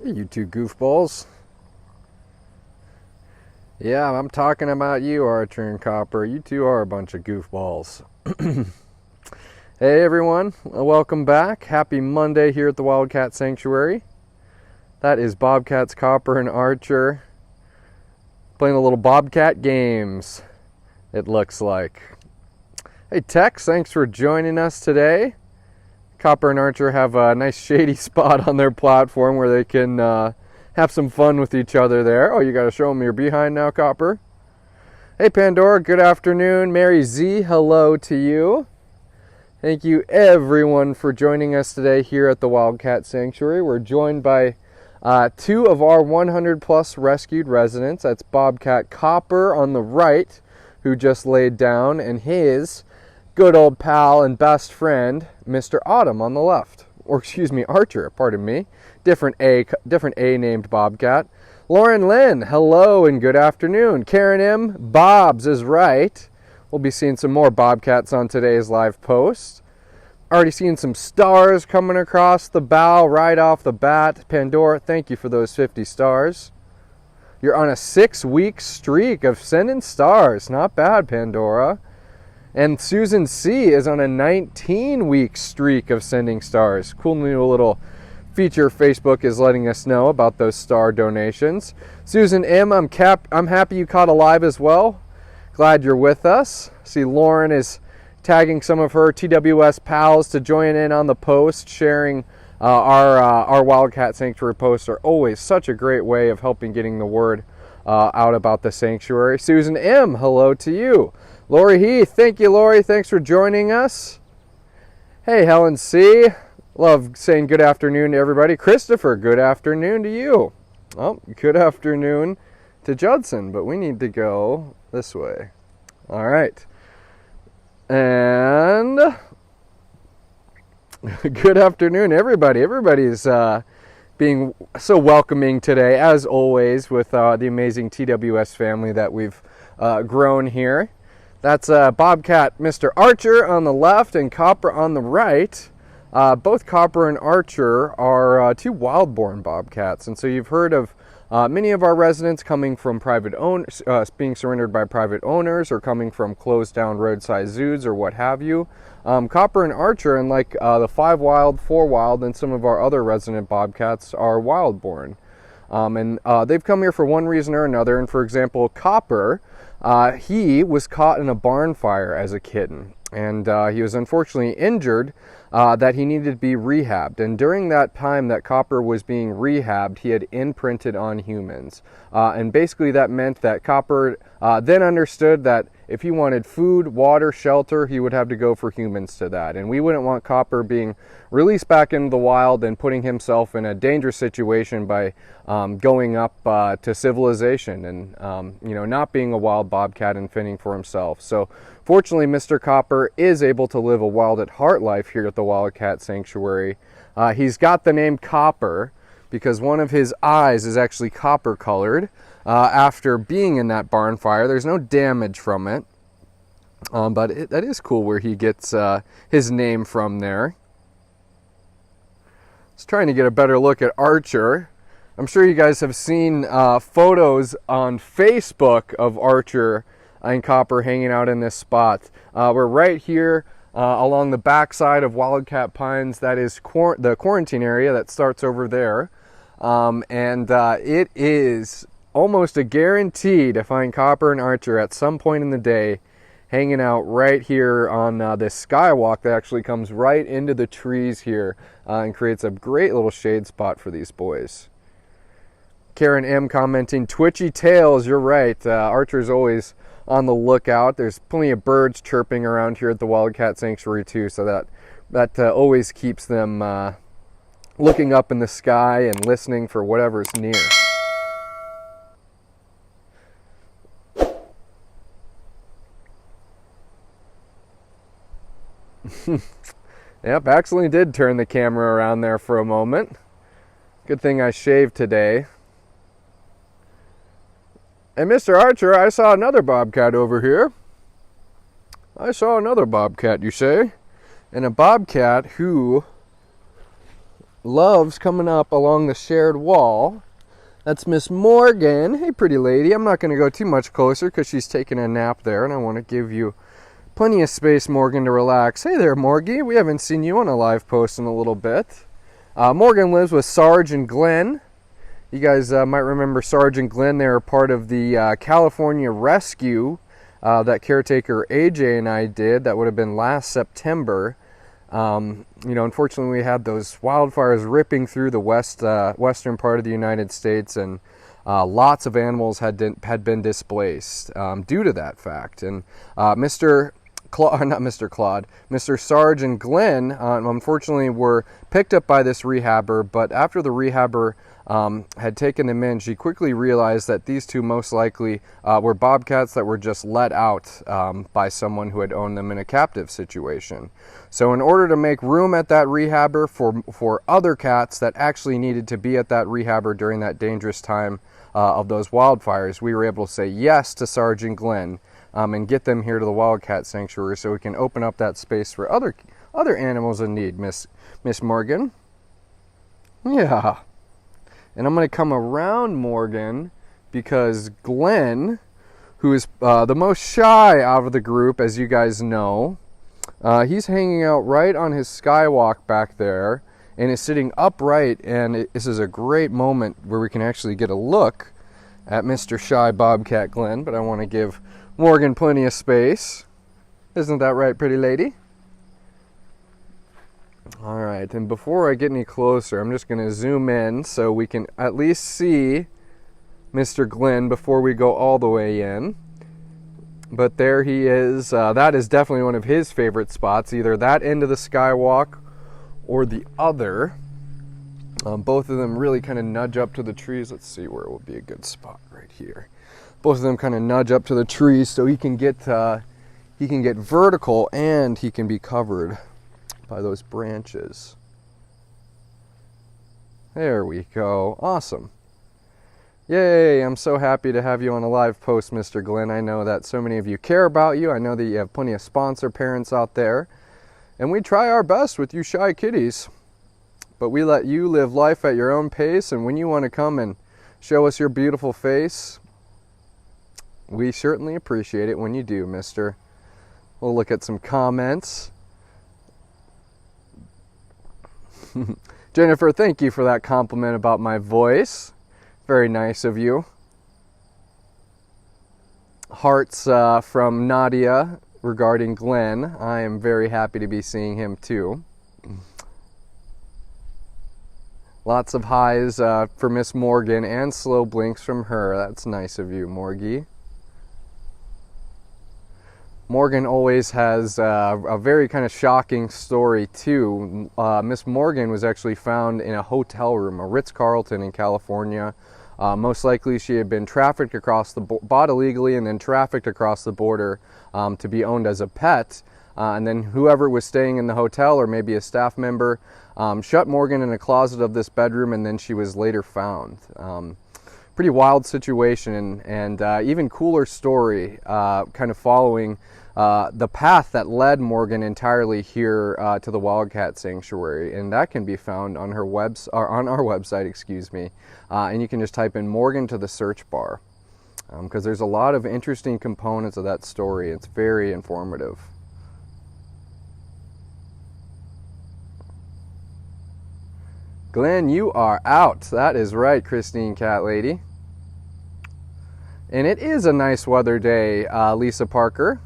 You two goofballs. Yeah, I'm talking about you, Archer and Copper. You two are a bunch of goofballs. Hey everyone, welcome back. Happy Monday here at the Wildcat Sanctuary. That is Bobcats, Copper, and Archer playing a little Bobcat games, it looks like. Hey Tex, thanks for joining us today. Copper and Archer have a nice shady spot on their platform where they can have some fun with each other there. Oh, you got to show them your behind now, Copper. Hey Pandora, good afternoon. Mary Z, hello to you. Thank you everyone for joining us today here at the Wildcat Sanctuary. We're joined by two of our 100 plus rescued residents. That's Bobcat Copper on the right, who just laid down, and his good old pal and best friend, Mr. Autumn, on the left. Or excuse me, Archer, pardon me. Different A named Bobcat. Lauren Lynn, hello and good afternoon. Karen M, Bob's is right. We'll be seeing some more Bobcats on today's live post. Already seeing some stars coming across the bow right off the bat. Pandora, thank you for those 50 stars. You're on a 6-week streak of sending stars. Not bad, Pandora. And Susan C is on a 19-week streak of sending stars. Cool new little feature Facebook is letting us know about those star donations. Susan M, I'm happy you caught a live as well. Glad you're with us. See, Lauren is tagging some of her TWS pals to join in on the post, sharing our Wildcat Sanctuary posts are always such a great way of helping getting the word out about the sanctuary. Susan M, hello to you. Lori Heath, thank you, Lori. Thanks for joining us. Hey, Helen C. Love saying good afternoon to everybody. Christopher, good afternoon to you. Oh, good afternoon to Judson, but we need to go this way. All right. And good afternoon, everybody. Everybody's being so welcoming today, as always, with the amazing TWS family that we've grown here. That's Bobcat, Mr. Archer on the left and Copper on the right. Both Copper and Archer are two wild-born Bobcats, and so you've heard of many of our residents coming from private owners, being surrendered by private owners, or coming from closed-down roadside zoos or what have you. Copper and Archer, and like the 5 wild, 4 wild, and some of our other resident Bobcats are wild-born. And they've come here for one reason or another. And for example, Copper, he was caught in a barn fire as a kitten, and he was unfortunately injured that he needed to be rehabbed. And during that time that Copper was being rehabbed, he had imprinted on humans. And basically that meant that Copper then understood that if he wanted food, water, shelter, he would have to go for humans to that. And we wouldn't want Copper being released back into the wild and putting himself in a dangerous situation by going up to civilization and not being a wild Bobcat and fending for himself. So fortunately, Mr. Copper is able to live a wild at heart life here at the Wildcat Sanctuary. He's got the name Copper because one of his eyes is actually copper colored after being in that barn fire. There's no damage from it, but that is cool where he gets his name from there. Just trying to get a better look at Archer. I'm sure you guys have seen photos on Facebook of Archer and Copper hanging out in this spot. We're right here along the backside of Wildcat Pines. That is the quarantine area that starts over there. And it is almost a guarantee to find Copper and Archer at some point in the day hanging out right here on this skywalk that actually comes right into the trees here and creates a great little shade spot for these boys. Karen M commenting, twitchy tails, you're right. Archer's always on the lookout. There's plenty of birds chirping around here at the Wildcat Sanctuary too, so that always keeps them looking up in the sky and listening for whatever's near. Yep, accidentally did turn the camera around there for a moment. Good thing I shaved today. And Mr. Archer, I saw another Bobcat over here. I saw another Bobcat, you say? And a Bobcat who loves coming up along the shared wall. That's Miss Morgan. Hey, pretty lady. I'm not going to go too much closer because she's taking a nap there, and I want to give you plenty of space, Morgan, to relax. Hey there, Morgie. We haven't seen you on a live post in a little bit. Morgan lives with Sarge and Glenn. You guys might remember Sarge and Glenn. They were part of the California rescue that caretaker AJ and I did. That would have been last September. Unfortunately, we had those wildfires ripping through the western part of the United States, and lots of animals had been displaced due to that fact. And Mr. Sarge and Glenn, unfortunately, were picked up by this rehabber, but after the rehabber had taken them in, she quickly realized that these two most likely were bobcats that were just let out by someone who had owned them in a captive situation. So in order to make room at that rehabber for other cats that actually needed to be at that rehabber during that dangerous time of those wildfires, we were able to say yes to Sarge and Glenn and get them here to the Wildcat Sanctuary so we can open up that space for other animals in need, Miss Morgan. Yeah. And I'm going to come around Morgan because Glenn, who is the most shy out of the group, as you guys know, he's hanging out right on his skywalk back there and is sitting upright. And this is a great moment where we can actually get a look at Mr. Shy Bobcat Glenn. But I want to give Morgan plenty of space. Isn't that right, pretty lady? All right, and before I get any closer, I'm just going to zoom in so we can at least see Mr. Glenn before we go all the way in. But there he is. That is definitely one of his favorite spots, either that end of the skywalk or the other. Both of them really kind of nudge up to the trees. Let's see where will be a good spot right here. Both of them kind of nudge up to the trees so he can get vertical and he can be covered by those branches. There we go. Awesome. Yay, I'm so happy to have you on a live post, Mr. Glenn. I know that so many of you care about you. I know that you have plenty of sponsor parents out there. And we try our best with you shy kitties. But we let you live life at your own pace, and when you want to come and show us your beautiful face, we certainly appreciate it when you do, mister. We'll look at some comments. Jennifer, thank you for that compliment about my voice. Very nice of you. Hearts from Nadia regarding Glenn. I am very happy to be seeing him too. Lots of highs for Miss Morgan and slow blinks from her. That's nice of you, Morgie. Morgan always has a very kind of shocking story too. Miss Morgan was actually found in a hotel room, a Ritz-Carlton in California. Most likely she had been trafficked across bought illegally and then trafficked across the border to be owned as a pet. And then whoever was staying in the hotel, or maybe a staff member, shut Morgan in a closet of this bedroom, and then she was later found. Pretty wild situation, and even cooler story, kind of following the path that led Morgan entirely here to the Wildcat Sanctuary, and that can be found on her on our website, excuse me. And you can just type in Morgan to the search bar, because there's a lot of interesting components of that story. It's very informative. Glenn, you are out. That is right, Christine Cat Lady. And it is a nice weather day, Lisa Parker,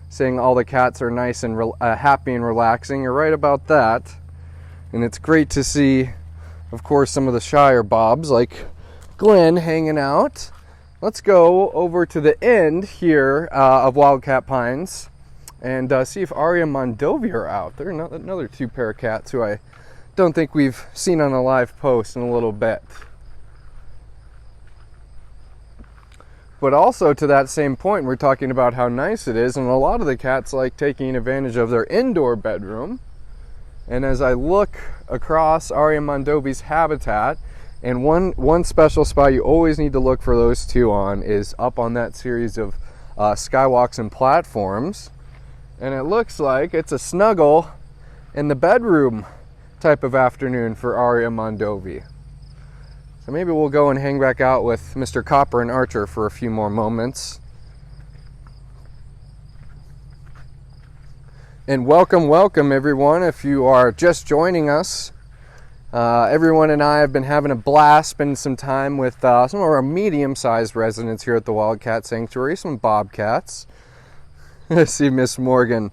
saying all the cats are nice and happy and relaxing. You're right about that. And it's great to see, of course, some of the shyer bobs like Glenn hanging out. Let's go over to the end here of Wildcat Pines and see if Aria Mondovi are out. They're another two pair of cats who I don't think we've seen on a live post in a little bit. But also to that same point, we're talking about how nice it is, and a lot of the cats like taking advantage of their indoor bedroom. And as I look across Aria Mondovi's habitat, and one special spot you always need to look for those two on is up on that series of skywalks and platforms. And it looks like it's a snuggle in the bedroom type of afternoon for Aria Mondovi. So maybe we'll go and hang back out with Mr. Copper and Archer for a few more moments. And welcome everyone. If you are just joining us, everyone and I have been having a blast spending some time with some of our medium-sized residents here at the Wildcat Sanctuary, some bobcats. I see Miss Morgan.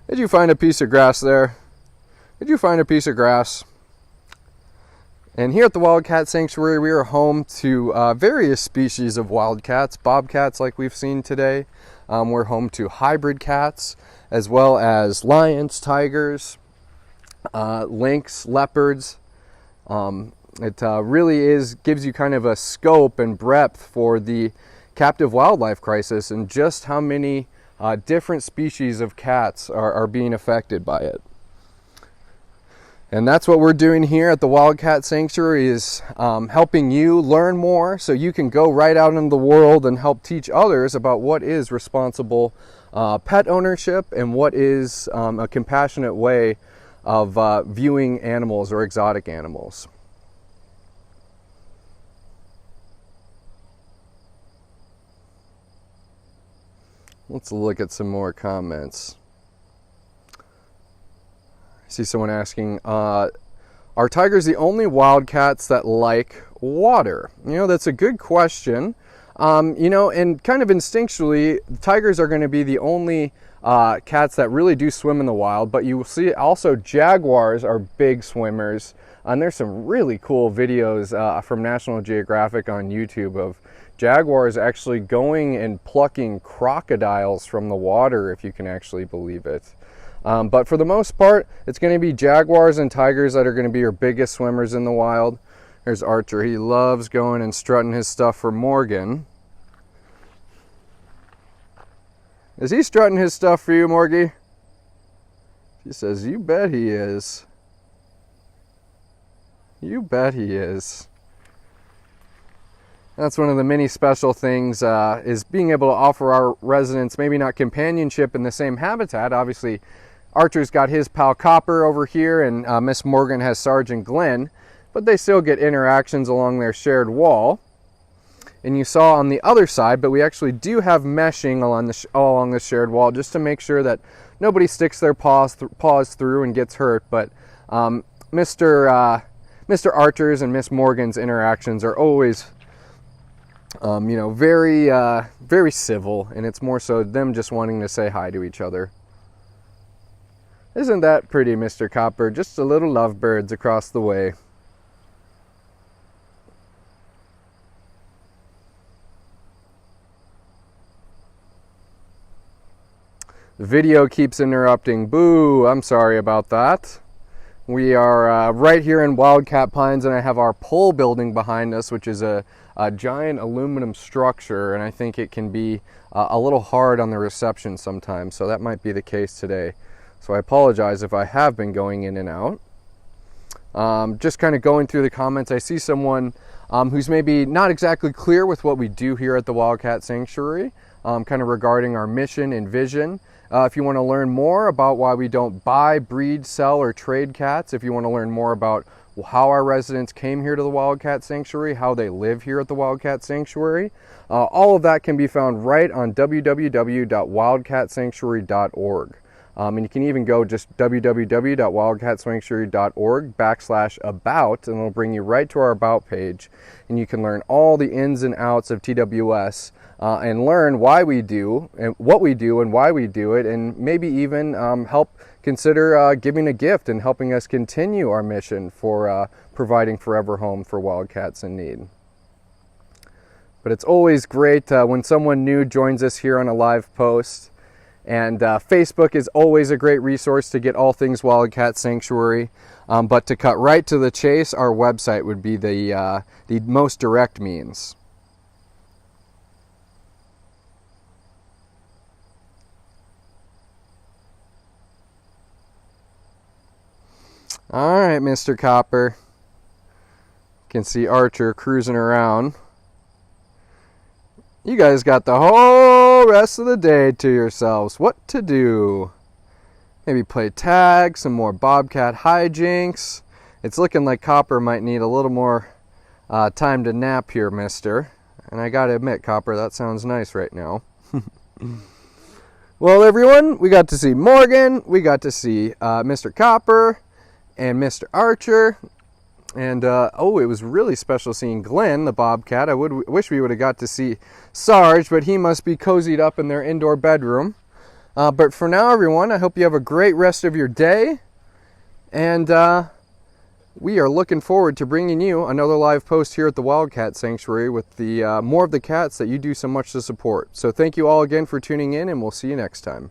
Did you find a piece of grass there? Did you find a piece of grass? And here at the Wildcat Sanctuary, we are home to various species of wildcats, bobcats like we've seen today. We're home to hybrid cats, as well as lions, tigers, lynx, leopards. It really gives you kind of a scope and breadth for the captive wildlife crisis and just how many different species of cats are being affected by it. And that's what we're doing here at the Wildcat Sanctuary, is helping you learn more so you can go right out into the world and help teach others about what is responsible pet ownership and what is a compassionate way of viewing animals or exotic animals. Let's look at some more comments. I see someone asking, are tigers the only wildcats that like water? You know, that's a good question. You know, and kind of instinctually, tigers are going to be the only cats that really do swim in the wild, but you will see also jaguars are big swimmers. And there's some really cool videos from National Geographic on YouTube of jaguars actually going and plucking crocodiles from the water, if you can actually believe it. But for the most part, it's going to be jaguars and tigers that are going to be your biggest swimmers in the wild. There's Archer. He loves going and strutting his stuff for Morgan. Is he strutting his stuff for you, Morgie? She says, you bet he is. You bet he is. That's one of the many special things, is being able to offer our residents maybe not companionship in the same habitat. Obviously, Archer's got his pal Copper over here, and Miss Morgan has Sergeant Glenn, but they still get interactions along their shared wall. And you saw on the other side, but we actually do have meshing along the shared wall just to make sure that nobody sticks their paws through and gets hurt. But Mr. Archer's and Miss Morgan's interactions are always you know, very civil, and it's more so them just wanting to say hi to each other. Isn't that pretty, Mr. Copper? Just a little lovebirds across the way. The video keeps interrupting. Boo, I'm sorry about that. We are right here in Wildcat Pines, and I have our pole building behind us, which is a giant aluminum structure, and I think it can be a little hard on the reception sometimes, so that might be the case today. So I apologize if I have been going in and out. Just kind of going through the comments, I see someone who's maybe not exactly clear with what we do here at the Wildcat Sanctuary, kind of regarding our mission and vision. If you want to learn more about why we don't buy, breed, sell, or trade cats, if you want to learn more about how our residents came here to the Wildcat Sanctuary, how they live here at the Wildcat Sanctuary, all of that can be found right on www.wildcatsanctuary.org. And you can even go just www.wildcatsanctuary.org/about, and it'll bring you right to our About page. And you can learn all the ins and outs of TWS and learn why we do, and what we do, and why we do it, and maybe even help consider giving a gift and helping us continue our mission for providing forever home for wildcats in need. But it's always great when someone new joins us here on a live post. And Facebook is always a great resource to get all things Wildcat Sanctuary. But to cut right to the chase, our website would be the most direct means. All right, Mr. Copper. You can see Archer cruising around. You guys got the whole rest of the day to yourselves. What to do? Maybe play tag, some more Bobcat hijinks. It's looking like Copper might need a little more time to nap here, mister. And I gotta admit, Copper, that sounds nice right now. Well, everyone, we got to see Morgan, we got to see Mr. Copper and Mr. Archer, and oh, it was really special seeing Glenn, the Bobcat. I wish we would have got to see Sarge, but he must be cozied up in their indoor bedroom. But for now, everyone, I hope you have a great rest of your day, and we are looking forward to bringing you another live post here at the Wildcat Sanctuary with the more of the cats that you do so much to support. So thank you all again for tuning in, and we'll see you next time.